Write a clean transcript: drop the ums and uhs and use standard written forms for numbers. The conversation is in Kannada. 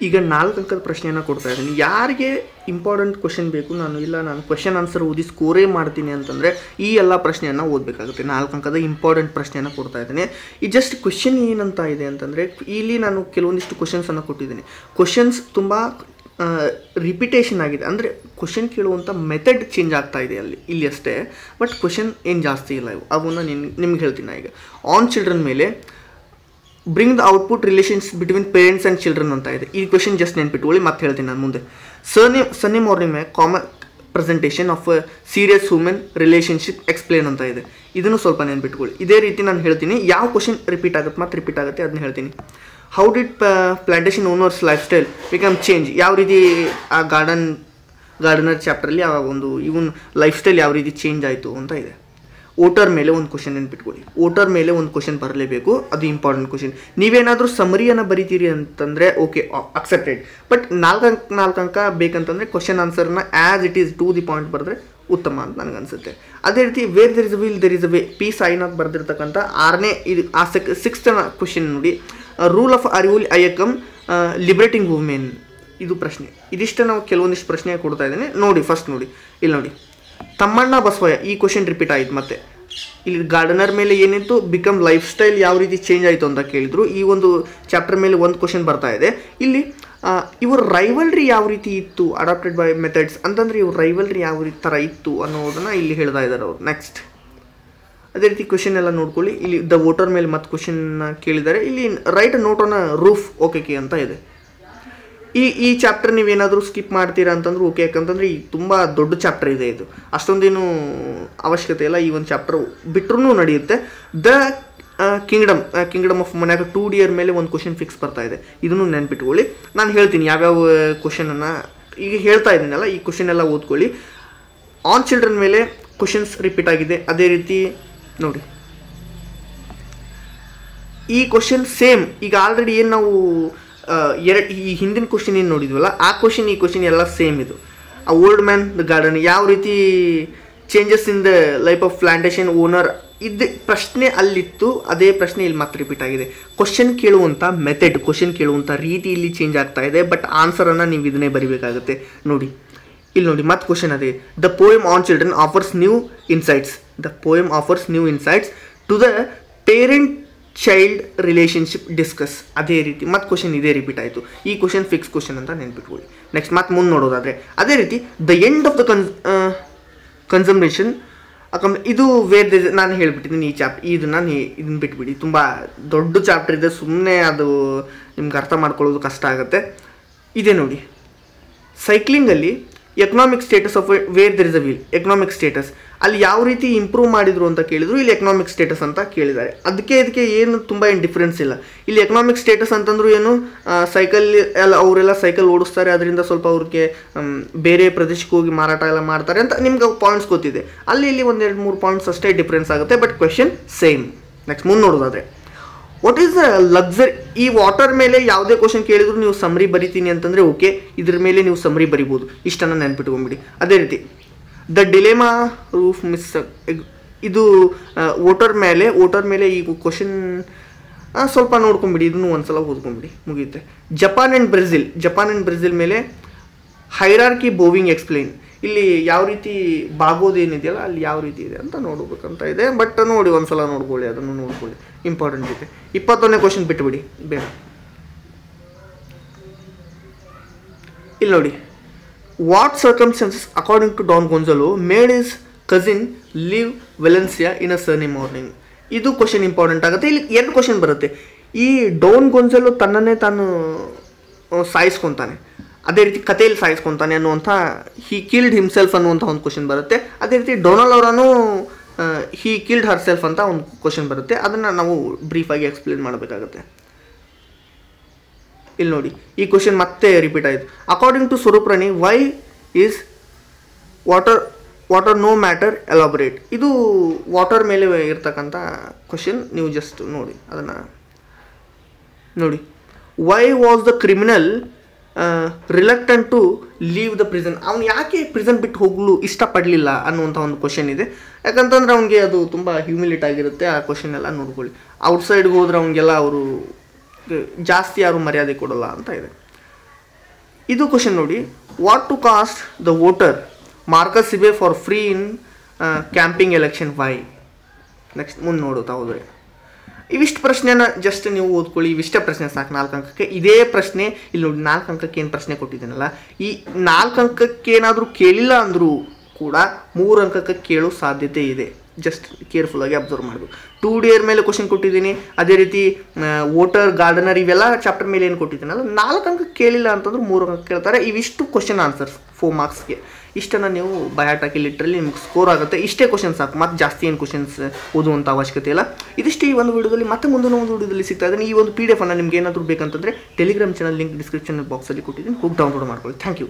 ಈಗ 4 ಅಂಕದ ಪ್ರಶ್ನೆಯನ್ನು ಕೊಡ್ತಾ ಇದ್ದೀನಿ. ಯಾರಿಗೆ ಇಂಪಾರ್ಟೆಂಟ್ ಕ್ವಶನ್ ಬೇಕು, ನಾನು ಕ್ವಶನ್ ಆನ್ಸರ್ ಓದಿ ಸ್ಕೋರೇ ಮಾಡ್ತೀನಿ ಅಂತಂದರೆ ಈ ಎಲ್ಲ ಪ್ರಶ್ನೆಯನ್ನು ಓದಬೇಕಾಗುತ್ತೆ. 4 ಅಂಕದ ಇಂಪಾರ್ಟೆಂಟ್ ಪ್ರಶ್ನೆಯನ್ನು ಕೊಡ್ತಾ ಇದ್ದೀನಿ. ಈ ಜಸ್ಟ್ ಕ್ವಶನ್ ಏನಂತ ಇದೆ ಅಂತಂದರೆ, ಇಲ್ಲಿ ನಾನು ಕೆಲವೊಂದಿಷ್ಟು ಕ್ವಶನ್ಸನ್ನು ಕೊಟ್ಟಿದ್ದೀನಿ. ಕ್ವಶನ್ಸ್ ತುಂಬ ರಿಪಿಟೇಷನ್ ಆಗಿದೆ, ಅಂದರೆ ಕ್ವಶನ್ ಕೇಳುವಂಥ ಮೆಥಡ್ ಚೇಂಜ್ ಆಗ್ತಾ ಇದೆ ಇಲ್ಲಿ ಅಷ್ಟೇ, ಬಟ್ ಕ್ವಶನ್ ಏನು ಜಾಸ್ತಿ ಇಲ್ಲ. ಅವನ್ನ ನಿಮ್ಗೆ ಹೇಳ್ತೀನಿ. ಈಗ ಆನ್ ಚಿಲ್ಡ್ರನ್ ಮೇಲೆ bring the output relations between parents and children ಅಂತ ಇದೆ. ಈ ಕ್ವಶನ್ ಜಸ್ಟ್ ನೆನ್ಪಿಟ್ಕೊಳ್ಳಿ, ಮತ್ತೆ ಹೇಳ್ತೀನಿ ನಾನು ಮುಂದೆ. ಸನ್ನಿ morning May common presentation of serious human relationship explain ಅಂತ ಇದೆ. ಇದನ್ನು ಸ್ವಲ್ಪ ನೆನ್ಪಿಟ್ಕೊಳ್ಳಿ. ಇದೇ ರೀತಿ ನಾನು ಹೇಳ್ತೀನಿ, ಯಾವ ಕ್ವಶನ್ ರಿಪೀಟ್ ಆಗುತ್ತೆ ಅದನ್ನ ಹೇಳ್ತೀನಿ. How did plantation owners life style become change? ಯಾವ ರೀತಿ ಆ ಗಾರ್ಡನರ್ ಚಾಪ್ಟ್ರಲ್ಲಿ ಆ ಒಂದು ಇವನ್ ಲೈಫ್ ಸ್ಟೈಲ್ ಯಾವ ರೀತಿ ಚೇಂಜ್ ಆಯಿತು ಅಂತ ಇದೆ. ಓಟರ್ ಮೇಲೆ ಒಂದು ಕ್ವಶನ್ ನೆನ್ಪಿಟ್ಕೊಳ್ಳಿ. ಓಟರ್ ಮೇಲೆ ಒಂದು ಕ್ವಶನ್ ಬರಲೇಬೇಕು, ಅದು ಇಂಪಾರ್ಟೆಂಟ್ ಕ್ವಶನ್. ನೀವೇನಾದರೂ ಸಮರಿಯನ್ನು ಬರೀತೀರಿ ಅಂತಂದರೆ ಓಕೆ, ಅಕ್ಸೆಪ್ಟೆಡ್. ಬಟ್ 4 ಅಂಕ ಬೇಕಂತಂದರೆ ಕ್ವಶನ್ ಆನ್ಸರ್ನ as it is to the point ಬರೆದ್ರೆ ಉತ್ತಮ ಅಂತ ನನಗನ್ಸುತ್ತೆ. ಅದೇ ರೀತಿ where there is a will there is a way, P Sainath ಬರೆದಿರ್ತಕ್ಕಂಥ 6ನೇ ಇದು ಆ 6th ಕ್ವಶನ್ ನೋಡಿ. Rule of Arivoli Iyakkam liberating women, ಇದು ಪ್ರಶ್ನೆ. ಇದಿಷ್ಟು ನಾವು ಕೆಲವೊಂದಿಷ್ಟು ಪ್ರಶ್ನೆ ಕೊಡ್ತಾ ಇದ್ದೇನೆ ನೋಡಿ. ಫಸ್ಟ್ ನೋಡಿ, ಇಲ್ಲಿ ನೋಡಿ, ತಮ್ಮಣ್ಣ ಬಸವಯ್ಯ, ಈ ಕ್ವಶನ್ ರಿಪೀಟ್ ಆಯಿತು. ಮತ್ತೆ ಇಲ್ಲಿ ಗಾರ್ಡನರ್ ಮೇಲೆ ಏನಿತ್ತು, ಬಿಕಮ್ ಲೈಫ್ ಸ್ಟೈಲ್ ಯಾವ ರೀತಿ ಚೇಂಜ್ ಆಯಿತು ಅಂತ ಕೇಳಿದ್ರು. ಈ ಒಂದು ಚಾಪ್ಟರ್ ಮೇಲೆ ಒಂದು ಕ್ವಶನ್ ಬರ್ತಾ ಇದೆ. ಇಲ್ಲಿ ಇವ್ರ ರೈವಲ್ರಿ ಯಾವ ರೀತಿ ಇತ್ತು ಅಡಾಪ್ಟೆಡ್ ಬೈ ಮೆಥಡ್ಸ್ ಅಂತಂದರೆ, ಇವ್ರ ರೈವಲ್ರಿ ಯಾವ ರೀತಿ ಥರ ಇತ್ತು ಅನ್ನೋದನ್ನು ಇಲ್ಲಿ ಹೇಳ್ತಾ ಇದ್ದಾರೆ ಅವರು. ನೆಕ್ಸ್ಟ್ ಅದೇ ರೀತಿ ಕ್ವಶನ್ ಎಲ್ಲ ನೋಡ್ಕೊಳ್ಳಿ. ಇಲ್ಲಿ ದ ವೋಟರ್ ಮೇಲೆ ಮತ್ತೆ ಕ್ವಶನ್ನ ಕೇಳಿದ್ದಾರೆ. ಇಲ್ಲಿ right note on roof okay ಅಂತ ಇದೆ. ಈ ಚಾಪ್ಟರ್ ನೀವೇನಾದರೂ ಸ್ಕಿಪ್ ಮಾಡ್ತೀರಾ ಅಂತಂದ್ರೆ ಓಕೆ, ಯಾಕಂತಂದರೆ ಈ ತುಂಬ ದೊಡ್ಡ ಚಾಪ್ಟರ್ ಇದೆ. ಇದು ಅಷ್ಟೊಂದೇನು ಅವಶ್ಯಕತೆ ಇಲ್ಲ. ಈ ಒಂದು ಚಾಪ್ಟರ್ ಬಿಟ್ಟರೂ ನಡೆಯುತ್ತೆ. ದ ಕಿಂಗ್ಡಮ್ ಆಫ್ ಮೊನ್ಯಾಗ 2D ಮೇಲೆ ಒಂದು ಕ್ವಶನ್ ಫಿಕ್ಸ್ ಬರ್ತಾ ಇದೆ. ಇದನ್ನು ನೆನ್ಪಿಟ್ಕೊಳ್ಳಿ. ನಾನು ಹೇಳ್ತೀನಿ ಯಾವ್ಯಾವ ಕ್ವಶನನ್ನು ಈಗ ಹೇಳ್ತಾ ಇದ್ದೀನಲ್ಲ, ಈ ಕ್ವಶನ್ ಎಲ್ಲ ಓದ್ಕೊಳ್ಳಿ. ಆನ್ ಚಿಲ್ಡ್ರನ್ ಮೇಲೆ ಕ್ವಶನ್ಸ್ ರಿಪೀಟ್ ಆಗಿದೆ. ಅದೇ ರೀತಿ ನೋಡಿ, ಈ ಕ್ವಶನ್ ಸೇಮ್. ಈಗ ಆಲ್ರೆಡಿ ಏನು ನಾವು ಈ ಹಿಂದಿನ ಕ್ವಶನ್ ಏನು ನೋಡಿದ್ವಲ್ಲ, ಆ ಕ್ವಶನ್ ಈ ಕ್ವಶನ್ ಎಲ್ಲ ಸೇಮ್. ಇದು ಆ ಓಲ್ಡ್ ಮ್ಯಾನ್ ದ ಗಾರ್ಡನ್ ಯಾವ ರೀತಿ changes in the life of plantation owner, ಇದು ಪ್ರಶ್ನೆ ಅಲ್ಲಿತ್ತು, ಅದೇ ಪ್ರಶ್ನೆ ಇಲ್ಲಿ ಮತ್ತೆ ರಿಪೀಟ್ ಆಗಿದೆ. ಕ್ವಶನ್ ಕೇಳುವಂಥ ಮೆಥಡ್, ಕ್ವಶನ್ ಕೇಳುವಂಥ ರೀತಿ ಇಲ್ಲಿ ಚೇಂಜ್ ಆಗ್ತಾ ಇದೆ. ಬಟ್ ಆನ್ಸರನ್ನು ನೀವು ಇದನ್ನೇ ಬರಿಬೇಕಾಗುತ್ತೆ ನೋಡಿ. ಇಲ್ಲಿ ನೋಡಿ, ಮತ್ತೆ ಕ್ವಶನ್ ಅದೇ. The poem on children offers new insights. The poem offers new insights to the parent child relationship discuss. ಅದೇ ರೀತಿ ಮತ್ತೆ ಕ್ವಶನ್ ಇದೇ ರಿಪೀಟ್ ಆಯಿತು. ಈ ಕ್ವಶನ್ ಫಿಕ್ಸ್ ಕ್ವಶನ್ ಅಂತ ನೆನ್ಪಿಟ್ಕೊಳ್ಳಿ. ನೆಕ್ಸ್ಟ್ ಮತ್ತೆ ಮುಂದೆ ನೋಡೋದಾದರೆ ಅದೇ ರೀತಿ the end of the consumption ಇದು ವೇರ್ ನಾನು ಹೇಳ್ಬಿಟ್ಟಿದ್ದೀನಿ. ಇದನ್ನು ಬಿಟ್ಬಿಡಿ, ತುಂಬ ದೊಡ್ಡ ಚಾಪ್ಟರ್ ಇದೆ, ಸುಮ್ಮನೆ ಅದು ನಿಮ್ಗೆ ಅರ್ಥ ಮಾಡ್ಕೊಳ್ಳೋದು ಕಷ್ಟ ಆಗುತ್ತೆ. ಇದೇ ನೋಡಿ, ಸೈಕ್ಲಿಂಗಲ್ಲಿ economic status of where there is a will, economic status ಅಲ್ಲಿ ಯಾವ ರೀತಿ ಇಂಪ್ರೂವ್ ಮಾಡಿದ್ರು ಅಂತ ಕೇಳಿದ್ರು. ಇಲ್ಲಿ ಎಕನಾಮಿಕ್ ಸ್ಟೇಟಸ್ ಅಂತ ಕೇಳಿದ್ದಾರೆ. ಇದಕ್ಕೆ ಏನು ತುಂಬ ಏನು ಡಿಫ್ರೆನ್ಸ್ ಇಲ್ಲ. ಇಲ್ಲಿ ಎಕನಾಮಿಕ್ ಸ್ಟೇಟಸ್ ಅಂತಂದ್ರೂ ಏನು, ಸೈಕಲ್ ಎಲ್ಲ ಅವರೆಲ್ಲ ಸೈಕಲ್ ಓಡಿಸ್ತಾರೆ, ಅದರಿಂದ ಸ್ವಲ್ಪ ಅವ್ರಿಗೆ ಬೇರೆ ಪ್ರದೇಶಕ್ಕೆ ಹೋಗಿ ಮಾರಾಟ ಎಲ್ಲ ಮಾಡ್ತಾರೆ ಅಂತ ನಿಮ್ಗೆ ಪಾಯಿಂಟ್ಸ್ ಗೊತ್ತಿದೆ. ಇಲ್ಲಿ 1-2-3 ಪಾಯಿಂಟ್ಸ್ ಅಷ್ಟೇ ಡಿಫ್ರೆನ್ಸ್ ಆಗುತ್ತೆ, ಬಟ್ ಕ್ವೆಶನ್ ಸೇಮ್. ನೆಕ್ಸ್ಟ್ ಮುಂದೆ ನೋಡೋದಾದರೆ ವಾಟ್ ಈಸ್ ದ ಲಕ್ಸರಿ. ಈ ವಾಟರ್ ಮೇಲೆ ಯಾವುದೇ ಕ್ವಶನ್ ಕೇಳಿದ್ರು ನೀವು ಸಮರಿ ಬರಿತೀನಿ ಅಂತಂದರೆ ಓಕೆ, ಇದ್ರ ಮೇಲೆ ನೀವು ಸಮರಿ ಬರಿಬೋದು. ಇಷ್ಟನ್ನು ನೆನ್ಪಿಟ್ಕೊಂಬಿಡಿ. ಅದೇ ರೀತಿ ದ ಡಿಲೆಮಾ ರೂಫ್ ಮಿಸ್, ಇದು ವೋಟರ್ ಮೇಲೆ ಈ ಕ್ವಶನ್ ಸ್ವಲ್ಪ ನೋಡ್ಕೊಂಬಿಡಿ. ಇದನ್ನು ಒಂದ್ಸಲ ಓದ್ಕೊಂಬಿಡಿ, ಮುಗಿಯುತ್ತೆ. ಜಪಾನ್ ಆ್ಯಂಡ್ ಬ್ರೆಜಿಲ್ ಮೇಲೆ ಹೈರಾರ್ಕಿ ಬೋವಿಂಗ್ ಎಕ್ಸ್ಪ್ಲೇನ್. ಇಲ್ಲಿ ಯಾವ ರೀತಿ ಬಾಗೋದೇನಿದೆಯಲ್ಲ ಅಲ್ಲಿ ಯಾವ ರೀತಿ ಇದೆ ಅಂತ ನೋಡ್ಬೇಕಂತ ಇದೆ. ಬಟ್ ನೋಡಿ, ಒಂದ್ಸಲ ನೋಡ್ಕೊಳ್ಳಿ, ಅದನ್ನು ನೋಡ್ಕೊಳ್ಳಿ, ಇಂಪಾರ್ಟೆಂಟ್ ಇದೆ. 21ನೇ ಕ್ವಶನ್ ಬಿಟ್ಟುಬಿಡಿ ಬೇಡ. ಇಲ್ಲಿ ನೋಡಿ, what circumstances according to Don Gonzalo made his cousin leave Valencia in a sunny morning. ಇದು ಕ್ವಶನ್ ಇಂಪಾರ್ಟೆಂಟ್ ಆಗುತ್ತೆ. ಇಲ್ಲಿ 2 ಕ್ವಶನ್ ಬರುತ್ತೆ. ಈ ಡಾನ್ ಗೊಂಜಾಲೋ ತನ್ನನ್ನೇ ತಾನು ಸಾಯಿಸ್ಕೊತಾನೆ, ಅದೇ ರೀತಿ ಕಥೆಯಲ್ಲಿ ಸಾಯಿಸ್ಕೊತಾನೆ ಅನ್ನುವಂಥ ಹಿ ಕಿಲ್ಡ್ ಹಿಮ್ಸೆಲ್ಫ್ ಅನ್ನುವಂಥ ಒಂದು ಕ್ವಶನ್ ಬರುತ್ತೆ. ಅದೇ ರೀತಿ ಡೊನಾಲ್ಡ್ ಅವರನ್ನು ಹಿ ಕಿಲ್ಡ್ ಹರ್ ಸೆಲ್ಫ್ ಅಂತ ಒಂದು ಕ್ವಶನ್ ಬರುತ್ತೆ. ಅದನ್ನು ನಾವು ಬ್ರೀಫಾಗಿ ಎಕ್ಸ್ಪ್ಲೇನ್ ಮಾಡಬೇಕಾಗುತ್ತೆ. ಇಲ್ಲಿ ನೋಡಿ, ಈ ಕ್ವಶನ್ ಮತ್ತೆ ರಿಪೀಟ್ ಆಯಿತು. According to Swaroop Rani why is water no matter elaborate. ಇದು ವಾಟರ್ ಮೇಲೆ ಇರ್ತಕ್ಕಂಥ ಕ್ವಶನ್. ನೀವು ಜಸ್ಟ್ ನೋಡಿ, ಅದನ್ನು ನೋಡಿ. Why was the criminal reluctant to leave the prison. ಅವ್ನು ಯಾಕೆ ಪ್ರಿಸನ್ ಬಿಟ್ಟು ಹೋಗಲು ಇಷ್ಟಪಡಲಿಲ್ಲ ಅನ್ನುವಂಥ ಒಂದು ಕ್ವಶನ್ ಇದೆ. ಯಾಕಂತಂದ್ರೆ ಅವ್ನಿಗೆ ಅದು ತುಂಬ ಹ್ಯೂಮಿಲಿಟ್ ಆಗಿರುತ್ತೆ. ಆ ಕ್ವಶನ್ ಎಲ್ಲ ನೋಡ್ಕೊಳ್ಳಿ. ಔಟ್ಸೈಡ್ಗೆ ಹೋದ್ರೆ ಅವ್ನಿಗೆಲ್ಲ ಅವರು ಜಾಸ್ತಿ ಯಾರು ಮರ್ಯಾದೆ ಕೊಡೋಲ್ಲ ಅಂತ ಇದೆ. ಇದು ಕ್ವಶನ್ ನೋಡಿ, what to cast the voter ಮಾರ್ಕಸ್ ಸಿಬೆ for free in camping election why. Next ಮುಂದೆ ನೋಡುತ್ತಾ ಹೋದರೆ ಇವಿಷ್ಟು ಪ್ರಶ್ನೆನ ಜಸ್ಟ್ ನೀವು ಓದ್ಕೊಳ್ಳಿ, ಇವಿಷ್ಟೇ ಪ್ರಶ್ನೆ ಸಾಕು 4 ಅಂಕಕ್ಕೆ. ಇದೇ ಪ್ರಶ್ನೆ ಇಲ್ಲಿ ನೋಡಿ 4 ಅಂಕಕ್ಕೆ ಏನು ಪ್ರಶ್ನೆ ಕೊಟ್ಟಿದ್ದೀನಲ್ಲ, ಈ 4 ಅಂಕಕ್ಕೆ ಏನಾದರೂ ಕೇಳಿಲ್ಲ ಅಂದರೂ ಕೂಡ 3 ಅಂಕಕ್ಕೆ ಕೇಳೋ ಸಾಧ್ಯತೆ ಇದೆ. ಜಸ್ಟ್ ಕೇರ್ಫುಲ್ಲಾಗಿ ಅಬ್ಸರ್ವ್ ಮಾಡಬೇಕು. 2D ಮೇಲೆ ಕ್ವಶನ್ ಕೊಟ್ಟಿದ್ದೀನಿ, ಅದೇ ರೀತಿ ವೋಟರ್ ಗಾರ್ಡನರ್ ಇವೆಲ್ಲ ಚಾಪ್ಟರ್ ಮೇಲೆ ಏನು ಕೊಟ್ಟಿದ್ದೀನಲ್ಲ 4 ಅಂಕಕ್ಕೆ ಕೇಳಿಲ್ಲ ಅಂತಂದ್ರೆ 3 ಅಂಕ ಕೇಳ್ತಾರೆ. ಇವಿಷ್ಟು ಕ್ವಶನ್ ಆನ್ಸರ್ಸ್ 4 ಮಾರ್ಕ್ಸ್ಗೆ. ಇಷ್ಟನ್ನು ನೀವು ಬಯಾಟಾಕಿ ಲಿಟ್ರಲಿ ನಿಮ್ಗೆ ಸ್ಕೋರ್ ಆಗುತ್ತೆ. ಇಷ್ಟೇ ಕ್ವಶನ್ ಸಾಕು, ಮತ್ತು ಜಾಸ್ತಿ ಏನು ಕ್ವಶನ್ಸ್ ಓದುವಂಥ ಅವಶ್ಯಕತೆ ಇಲ್ಲ. ಇದಿಷ್ಟು ಈ ಒಂದು ವಿಡಿಯೋದಲ್ಲಿ. ಮತ್ತೆ ಮುಂದಿನ ಒಂದು ವಿಡಿಯೋದಲ್ಲಿ ಸಿಗ್ತಾ ಇದ್ದೀನಿ. ಈ ಒಂದು PDF ನಿಮ್ಗೆ ಏನಾದರೂ ಬೇಕಂತಂದರೆ ಟೆಲಿಗ್ರಾಮ್ ಚಾನಲ್ ಲಿಂಕ್ ಡಿಸ್ಕ್ರಿಪ್ಷನ್ ಬಾಕ್ಸಲ್ಲಿ ಕೊಟ್ಟಿದ್ದೀನಿ, ಹೋಗಿ ಡೌನ್ಲೋಡ್ ಮಾಡ್ಕೊಳ್ಳಿ. Thank you.